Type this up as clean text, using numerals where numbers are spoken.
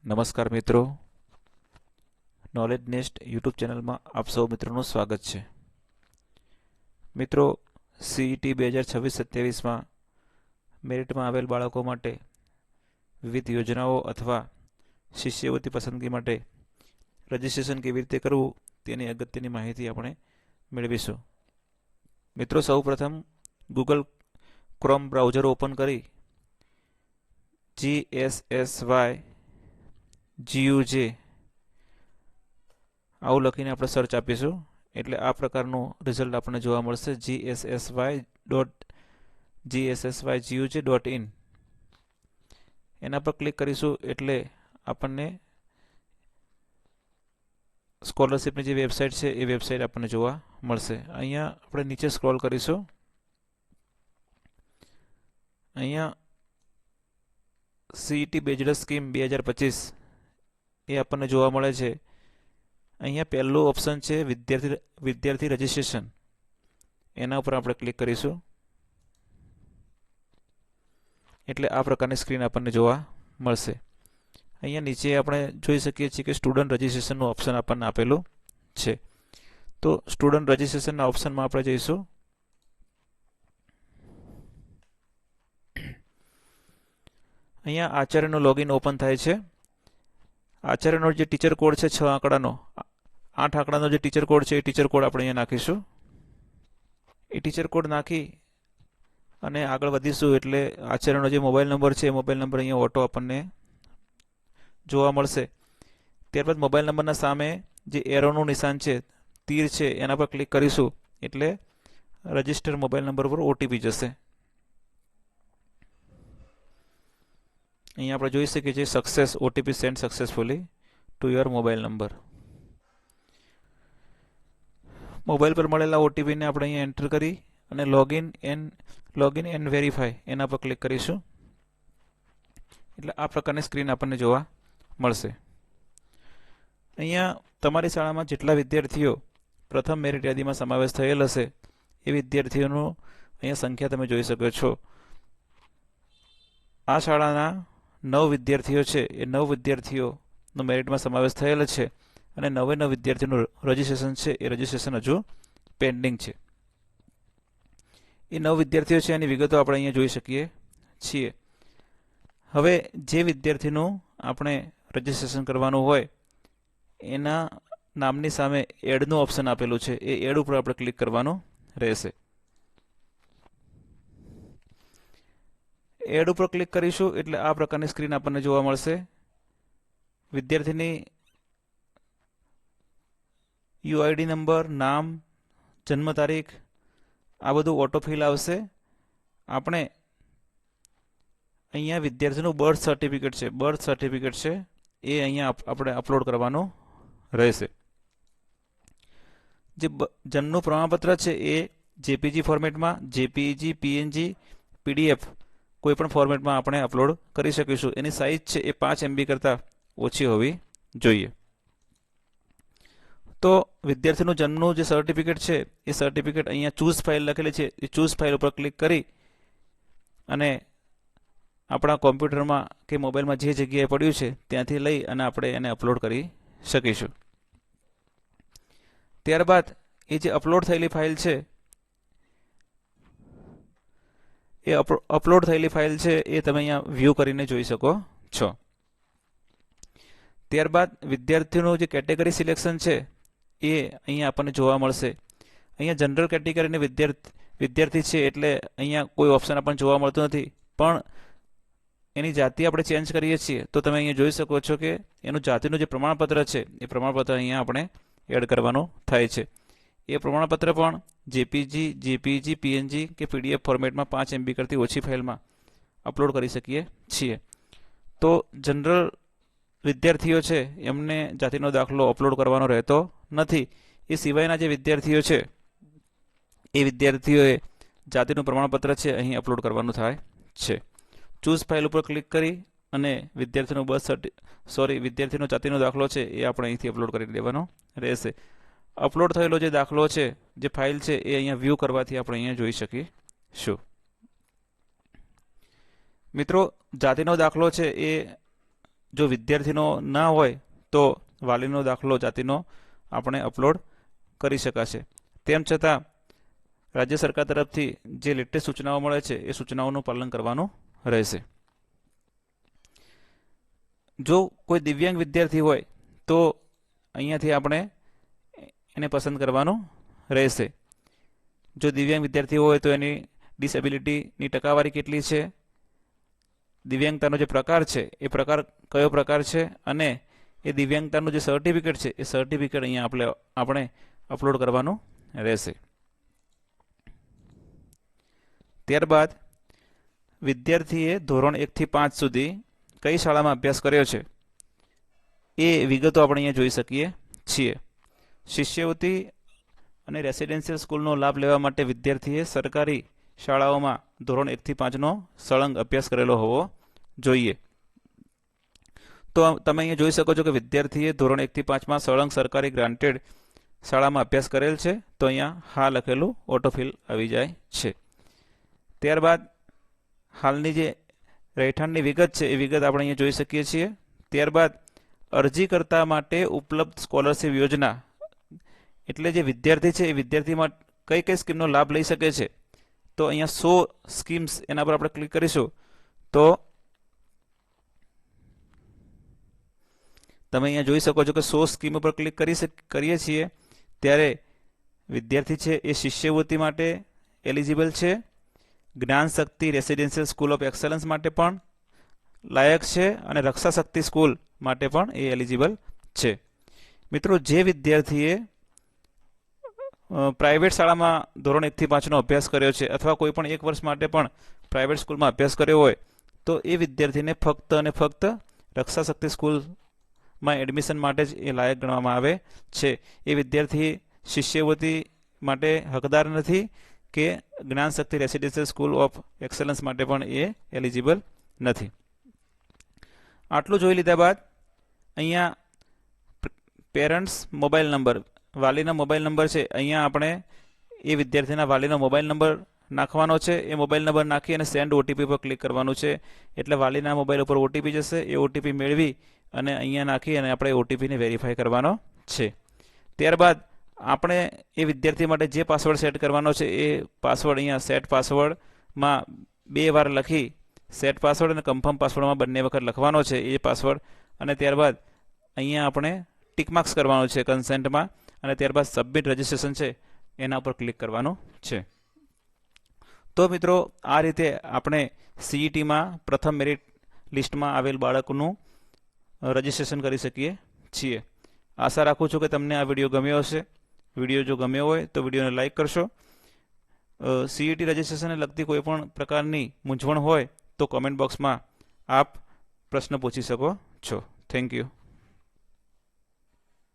નમસ્કાર મિત્રો, knowledge nest YouTube ચેનલમાં આપ સૌ મિત્રોનું સ્વાગત છે. મિત્રો, સીઈટી 2026-27માં મેરિટમાં આવેલ બાળકો માટે વિવિધ યોજનાઓ અથવા શિષ્યવૃત્તિ પસંદગી માટે રજિસ્ટ્રેશન કેવી રીતે કરવું તેની અગત્યની માહિતી આપણે મેળવીશું. મિત્રો, સૌપ્રથમ ગૂગલ ક્રોમ બ્રાઉઝર ઓપન કરી GSSY GUJ આવું લખીને આપણે સર્ચ આપીશું એટલે આ પ્રકારનું રિઝલ્ટ આપણને જોવા મળશે. gssy.gssyguj.in એના પર ક્લિક કરીશું એટલે આપણને સ્કોલરશિપની જે વેબસાઇટ છે એ વેબસાઇટ આપણને જોવા મળશે. અહીંયા આપણે નીચે સ્ક્રોલ કરીશું. અહીંયા સીઈટી બેચલર સ્કીમ 2025 એ આપણને જોવા મળે છે. અહીંયા પહેલું ઓપ્શન છે વિદ્યાર્થી રજિસ્ટ્રેશન. એના ઉપર આપણે ક્લિક કરીશું એટલે આ પ્રકારની સ્ક્રીન આપણને જોવા મળશે. અહીંયા નીચે આપણે જોઈ શકીએ છીએ કે સ્ટુડન્ટ રજિસ્ટ્રેશનનું ઓપ્શન આપણને આપેલું છે. તો સ્ટુડન્ટ રજિસ્ટ્રેશનના ઓપ્શનમાં આપણે જઈશું. અહીંયા આચાર્યનું લોગિન ઓપન થાય છે. આચાર્યનો જે ટીચર કોડ છે 6 આંકડાનો, 8 આંકડાનો જે ટીચર કોડ છે એ ટીચર કોડ આપણે અહીંયા નાખીશું. એ ટીચર કોડ નાખી અને આગળ વધીશું એટલે આચાર્યનો જે મોબાઈલ નંબર છે એ મોબાઈલ નંબર અહીંયા ઓટો આપણને જોવા મળશે. ત્યારબાદ મોબાઈલ નંબરના સામે જે એરોનું નિશાન છે, તીર છે, એના પર ક્લિક કરીશું એટલે રજિસ્ટર મોબાઈલ નંબર પર ઓટીપી જશે. અહીંયા આપણે જોઈ શકીએ છીએ success OTP send successfully to your mobile number. Mobile પર મળેલા ઓટીપીને આપણે અહીંયા એન્ટર કરી અને લોગિન એન્ડ વેરીફાઈ એના પર ક્લિક કરીશું એટલે આ પ્રકારની સ્ક્રીન આપણને જોવા મળશે. અહીંયા તમારી શાળામાં જેટલા વિદ્યાર્થીઓ પ્રથમ મેરિટ યાદીમાં સમાવેશ થયેલ હશે એ વિદ્યાર્થીઓનું અહીંયા સંખ્યા તમે જોઈ શકો છો. આ શાળાના 9 વિદ્યાર્થીઓ છે એ 9 વિદ્યાર્થીઓનો મેરિટમાં સમાવેશ થયેલ છે અને 9 વિદ્યાર્થીઓનું રજિસ્ટ્રેશન છે એ રજિસ્ટ્રેશન હજુ પેન્ડિંગ છે. એ 9 વિદ્યાર્થીઓ છે એની વિગતો આપણે અહીંયા જોઈ શકીએ છીએ. હવે જે વિદ્યાર્થીનું આપણે રજિસ્ટ્રેશન કરવાનું હોય એના નામની સામે એડનું ઓપ્શન આપેલું છે. એ એડ ઉપર આપણે ક્લિક કરવાનું રહેશે. એડ ઉપર ક્લિક કરીશું એટલે આ પ્રકારની સ્ક્રીન આપણને જોવા મળશે. વિદ્યાર્થીની યુઆઈડી નંબર, નામ, જન્મ તારીખ આ બધું ઓટોફિલ આવશે. આપણે અહીંયા વિદ્યાર્થીનું બર્થ સર્ટિફિકેટ છે એ અહીંયા આપણે અપલોડ કરવાનું રહેશે. જે જન્મનું પ્રમાણપત્ર છે એ જેપીજી ફોર્મેટમાં, જેપીજી, પીએનજી, પીડીએફ કોઈ પણ ફોર્મેટમાં આપણે અપલોડ કરી શકીશું. એની સાઇઝ છે એ 5 MB કરતાં ઓછી હોવી જોઈએ. તો વિદ્યાર્થીનું જન્મનું જે સર્ટિફિકેટ છે એ સર્ટિફિકેટ અહીંયા ચૂઝ ફાઇલ લખેલી છે એ ચૂઝ ફાઇલ ઉપર ક્લિક કરી અને આપણા કોમ્પ્યુટરમાં કે મોબાઈલમાં જે જગ્યાએ પડ્યું છે ત્યાંથી લઈ અને આપણે એને અપલોડ કરી શકીશું. ત્યારબાદ એ જે અપલોડ થયેલી ફાઇલ છે એ અપલોડ થયેલી ફાઇલ છે એ તમે અહીંયા વ્યૂ કરીને જોઈ શકો છો. ત્યારબાદ વિદ્યાર્થીનું જે કેટેગરી સિલેક્શન છે એ અહીંયા આપણને જોવા મળશે. અહીંયા જનરલ કેટેગરીને વિદ્યાર્થી છે એટલે અહીંયા કોઈ ઓપ્શન આપણને જોવા મળતું નથી, પણ એની જાતિ આપણે ચેન્જ કરીએ છીએ તો તમે અહીંયા જોઈ શકો છો કે એનું જાતિનું જે પ્રમાણપત્ર છે એ પ્રમાણપત્ર અહીંયા આપણે એડ કરવાનું થાય છે. એ પ્રમાણપત્ર પણ જેપીજી, પીએનજી કે પીડીએફ ફોર્મેટમાં 5 MB કરતી ઓછી ફાઇલમાં અપલોડ કરી શકીએ છીએ. તો જનરલ વિદ્યાર્થીઓ છે એમને જાતિનો દાખલો અપલોડ કરવાનો રહેતો નથી. એ સિવાયના જે વિદ્યાર્થીઓ છે એ વિદ્યાર્થીઓએ જાતિનું પ્રમાણપત્ર છે અહીં અપલોડ કરવાનું થાય છે. ચૂઝ ફાઇલ ઉપર ક્લિક કરી અને વિદ્યાર્થીનો જાતિનો દાખલો છે એ આપણે અહીંથી અપલોડ કરી દેવાનો રહેશે. અપલોડ થયેલો જે દાખલો છે, જે ફાઇલ છે એ અહીંયા વ્યૂ કરવાથી આપણે અહીંયા જોઈ શકીશું. મિત્રો, જાતિનો દાખલો છે એ જો વિદ્યાર્થીનો ના હોય તો વાલીનો દાખલો જાતિનો આપણે અપલોડ કરી શકાશે. તેમ છતાં રાજ્ય સરકાર તરફથી જે લેટેસ્ટ સૂચનાઓ મળે છે એ સૂચનાઓનું પાલન કરવાનું રહેશે. જો કોઈ દિવ્યાંગ વિદ્યાર્થી હોય તો અહીંયાથી આપણે એને પસંદ કરવાનું રહેશે. જો દિવ્યાંગ વિદ્યાર્થી હોય તો એની ડિસેબિલિટીની ટકાવારી કેટલી છે, દિવ્યાંગતાનો જે પ્રકાર છે એ પ્રકાર કયો પ્રકાર છે, અને એ દિવ્યાંગતાનું જે સર્ટિફિકેટ છે એ સર્ટિફિકેટ અહીંયા આપણે અપલોડ કરવાનું રહેશે. ત્યારબાદ વિદ્યાર્થીએ ધોરણ 1 થી 5 સુધી કઈ શાળામાં અભ્યાસ કર્યો છે એ વિગતો આપણે અહીંયા જોઈ શકીએ છીએ. શિષ્યવૃત્તિ અને રેસિડેન્શિયલ સ્કૂલનો લાભ લેવા માટે વિદ્યાર્થીએ સરકારી શાળાઓમાં ધોરણ 1 થી 5નો સળંગ અભ્યાસ કરેલો હોવો જોઈએ. તો તમે અહીંયા જોઈ શકો છો કે વિદ્યાર્થીએ ધોરણ 1 થી 5માં સળંગ સરકારી ગ્રાન્ટેડ શાળામાં અભ્યાસ કરેલ છે. તો અહીંયા હા લખેલું ઓટોફિલ આવી જાય છે. ત્યારબાદ હાલની જે રહેઠાણની વિગત છે એ વિગત આપણે અહીંયા જોઈ શકીએ છીએ. ત્યારબાદ અરજીકર્તા માટે ઉપલબ્ધ સ્કોલરશિપ યોજના, એટલે જે વિદ્યાર્થી છે એ વિદ્યાર્થીમાં કઈ કઈ સ્કીમનો લાભ લઈ શકે છે. તો અહીંયા 100 સ્કીમ્સ એના પર આપણે ક્લિક કરીશું તો તમે અહીંયા જોઈ શકો છો કે 100 સ્કીમ ઉપર ક્લિક કરીએ છીએ ત્યારે વિદ્યાર્થી છે એ શિષ્યવૃત્તિ માટે એલિજિબલ છે, જ્ઞાન શક્તિ રેસિડેન્શિયલ સ્કૂલ ઓફ એક્સલન્સ માટે પણ લાયક છે, અને રક્ષા શક્તિ સ્કૂલ માટે પણ એ એલિજિબલ છે. મિત્રો, જે વિદ્યાર્થીએ પ્રાઇવેટ શાળામાં ધોરણ 1 થી 5નો અભ્યાસ કર્યો છે અથવા કોઈ પણ 1 વર્ષ માટે પણ પ્રાઇવેટ સ્કૂલમાં અભ્યાસ કર્યો હોય તો એ વિદ્યાર્થીને ફક્ત અને ફક્ત રક્ષા શક્તિ સ્કૂલમાં એડમિશન માટે જ એ લાયક ગણવામાં આવે છે. એ વિદ્યાર્થી શિષ્યવૃત્તિ માટે હકદાર નથી કે જ્ઞાન શક્તિ રેસિડેન્શિયલ સ્કૂલ ઓફ એક્સલન્સ માટે પણ એ એલિજિબલ નથી. આટલું જોઈ લીધા બાદ અહીંયા પેરેન્ટ્સ મોબાઈલ નંબર, વાલીનો મોબાઈલ નંબર છે. અહીંયા આપણે એ વિદ્યાર્થીના વાલીનો મોબાઈલ નંબર નાખવાનો છે. એ મોબાઈલ નંબર નાખી અને સેન્ડ ઓટીપી પર ક્લિક કરવાનું છે. એટલે વાલીના મોબાઈલ ઉપર ઓટીપી જશે. એ ઓટીપી મેળવી અને અહીંયા નાખી અને આપણે ઓટીપીને વેરીફાઈ કરવાનો છે. ત્યારબાદ આપણે એ વિદ્યાર્થી માટે જે પાસવર્ડ સેટ કરવાનો છે એ પાસવર્ડ અહીંયા સેટ પાસવર્ડમાં 2 વાર લખી સેટ પાસવર્ડ અને કન્ફર્મ પાસવર્ડમાં બંને વખત લખવાનો છે એ પાસવર્ડ. અને ત્યારબાદ અહીંયા આપણે ટિક માર્ક્સ કરવાનું છે કન્સેન્ટમાં, અને ત્યારબાદ સબમિટ રજિસ્ટ્રેશન છે એના ઉપર ક્લિક કરવાનું છે. તો મિત્રો, આ રીતે આપણે સીઈટીમાં પ્રથમ મેરિટ લિસ્ટમાં આવેલ બાળકનું રજિસ્ટ્રેશન કરી શકીએ છીએ. આશા રાખું છું કે તમને આ વિડીયો ગમ્યો હશે. વિડીયો જો ગમ્યો હોય તો વિડીયોને લાઇક કરશો. સીઈટી રજિસ્ટ્રેશનને લગતી કોઈ પણ પ્રકારની મૂંઝવણ હોય તો કોમેન્ટ બોક્સમાં આપ પ્રશ્ન પૂછી શકો છો. Thank you.